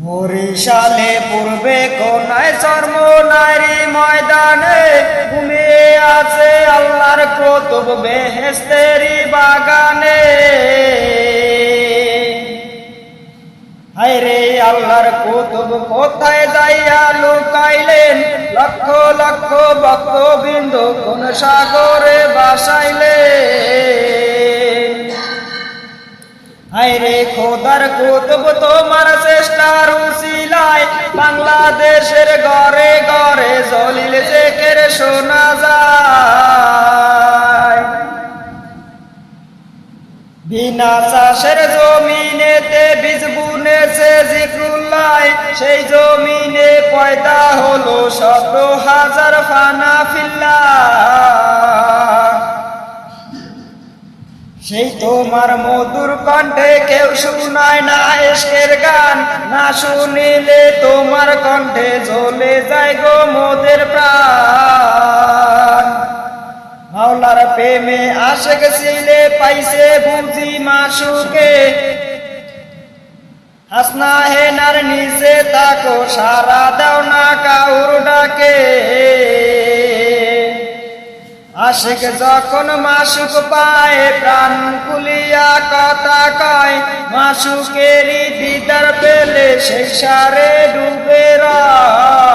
বরিশালে পূর্বে কোনায় চর্মনারী ময়দানে ঘুমিয়ে আছে আল্লাহর কুতুব বেহেশতেরি বাগানে। হায়রে আল্লাহর কুতুব কোথায় যাইয়া লুকাইলেন, লক্ষ লক্ষ ভক্তবৃন্দ কোন সাগরে বাসাইলেন। হায়রে খোদার কুতুব তোমার চেষ্টার উসিলায় বাংলাদেশের ঘরে ঘরে জলিল জিকির শোনা যায়। বিনা চাষের জমিনেতে বীজ বুনেছে জিক্রুল্লাহ, সেই জমিনে পয়দা হলো 17,000 ফানা ফিল্লাহ। সেই তোমার মধুর কণ্ঠে কেউ শুনায় না ইশকের গান, না শুনিলে তোমার কণ্ঠে জ্বলে যায় গো মোদের প্রাণ। মাওলার প্রেমে আশিক ছিলে পাইছে বুঝি মাসুকে, হাসনা হেনার নিচে তাকো সারা দাও না কাউর ডাকে। আশিক যখন মাসুক পায় প্রাণ খুলিয়া কথা কয়, মাসুকেরই দিদার পেলে সেই সারে ডুবে রয়।